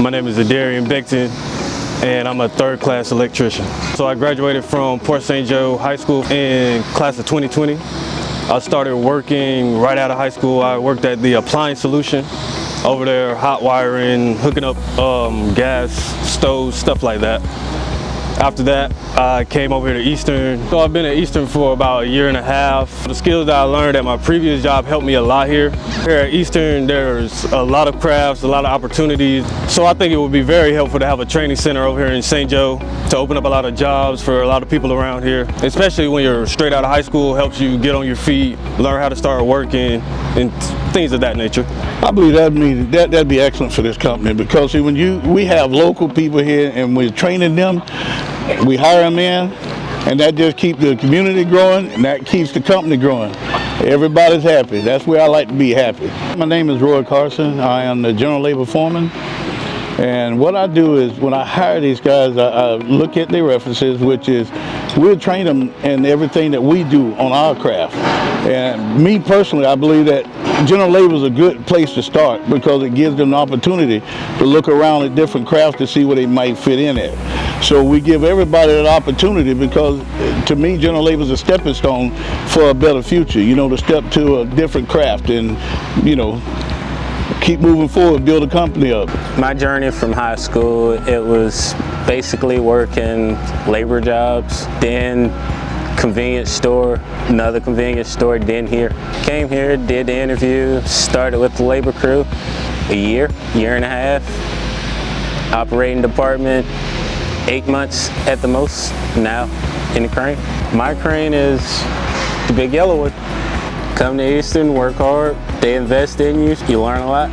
My name is Adarian Beckton, and I'm a third-class electrician. So I graduated from Port St. Joe High School in class of 2020. I started working right out of high school. I worked at the appliance solution over there, hot wiring, hooking up gas, stoves, stuff like that. After that, I came over here to Eastern. So I've been at Eastern for about a year and a half. The skills that I learned at my previous job helped me a lot here. Here at Eastern, there's a lot of crafts, a lot of opportunities. So I think it would be very helpful to have a training center over here in St. Joe to open up a lot of jobs for a lot of people around here. Especially when you're straight out of high school, helps you get on your feet, learn how to start working, and things of that nature. I believe that'd be excellent for this company, because see, when we have local people here and we're training them, we hire them in, and that just keeps the community growing, and that keeps the company growing. Everybody's happy. That's where I like to be happy. My name is Roy Carson. I am the general labor foreman. And what I do is, when I hire these guys, I look at their references, which is we'll train them in everything that we do on our craft. And me personally, I believe that general labor is a good place to start, because it gives them an opportunity to look around at different crafts to see where they might fit in at. So we give everybody that opportunity, because to me, general labor is a stepping stone for a better future, to step to a different craft and, keep moving forward, build a company up. My journey from high school, it was basically working labor jobs, then convenience store, another convenience store, then here. Came here, did the interview, started with the labor crew, a year and a half, operating department, 8 months at the most, now in the crane. My crane is the big yellow one. Come to Eastern, work hard, they invest in you, you learn a lot.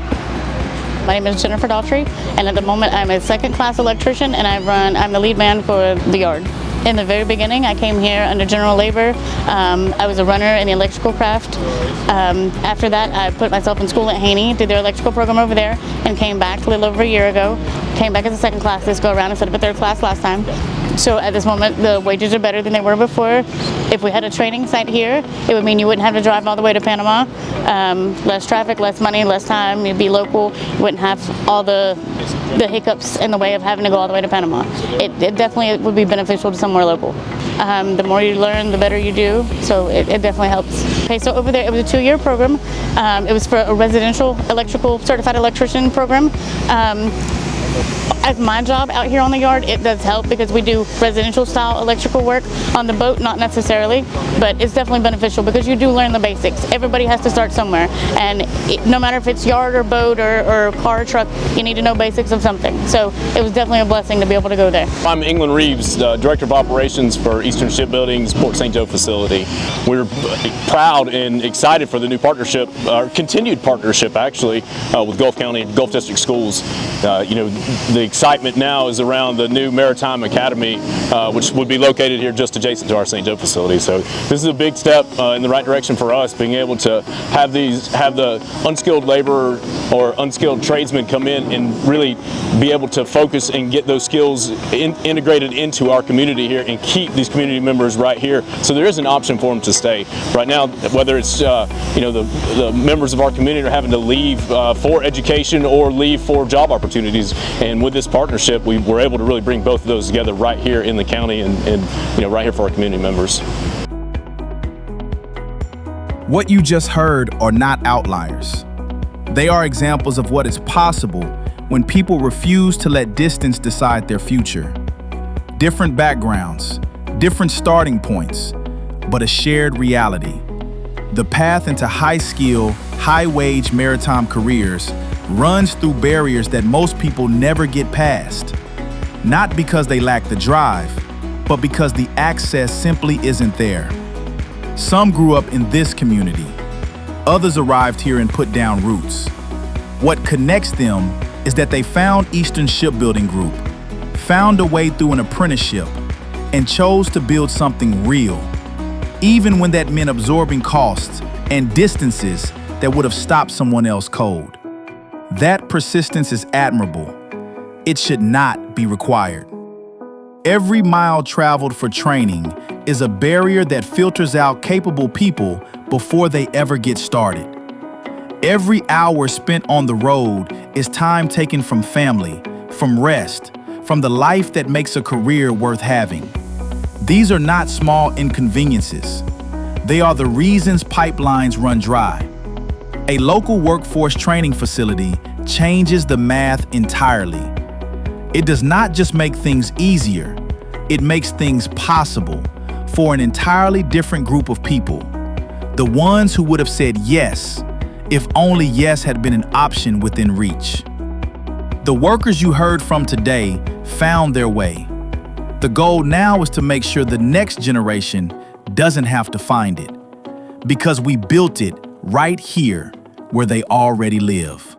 My name is Jennifer Daughtry, and at the moment I'm a second-class electrician, and I'm the lead man for the yard. In the very beginning, I came here under general labor. I was a runner in the electrical craft. After that, I put myself in school at Haney, did their electrical program over there, and came back a little over a year ago. Came back as a second class this go around instead of a third class last time. So at this moment, the wages are better than they were before. If we had a training site here, it would mean you wouldn't have to drive all the way to Panama. Less traffic, less money, less time. You'd be local. You wouldn't have all the hiccups in the way of having to go all the way to Panama. It definitely would be beneficial to somewhere local. The more you learn, the better you do. So it definitely helps. Okay, so over there, it was a 2-year program. It was for a residential electrical certified electrician program. As my job out here on the yard, it does help, because we do residential style electrical work. On the boat, not necessarily, but it's definitely beneficial because you do learn the basics. Everybody has to start somewhere, and no matter if it's yard or boat or car or truck, you need to know basics of something. So it was definitely a blessing to be able to go there. I'm England Reeves, Director of Operations for Eastern Shipbuilding's Port St. Joe facility. We're proud and excited for the new partnership, our continued partnership actually, with Gulf County and Gulf District Schools. The excitement now is around the new Maritime Academy, which would be located here just adjacent to our St. Joe facility. So this is a big step in the right direction for us, being able to have the unskilled laborer or unskilled tradesmen come in and really be able to focus and get those skills integrated into our community here and keep these community members right here. So there is an option for them to stay. Right now, whether it's the members of our community are having to leave for education or leave for job opportunities, and with this partnership, we were able to really bring both of those together right here in the county and right here for our community members. What you just heard are not outliers. They are examples of what is possible when people refuse to let distance decide their future. Different backgrounds, different starting points, but a shared reality. The path into high-skill, high-wage maritime careers runs through barriers that most people never get past. Not because they lack the drive, but because the access simply isn't there. Some grew up in this community. Others arrived here and put down roots. What connects them is that they found Eastern Shipbuilding Group, found a way through an apprenticeship, and chose to build something real, even when that meant absorbing costs and distances that would have stopped someone else cold. That persistence is admirable. It should not be required. Every mile traveled for training is a barrier that filters out capable people before they ever get started. Every hour spent on the road is time taken from family, from rest, from the life that makes a career worth having. These are not small inconveniences. They are the reasons pipelines run dry. A local workforce training facility changes the math entirely. It does not just make things easier, it makes things possible for an entirely different group of people. The ones who would have said yes, if only yes had been an option within reach. The workers you heard from today found their way. The goal now is to make sure the next generation doesn't have to find it, because we built it right here where they already live.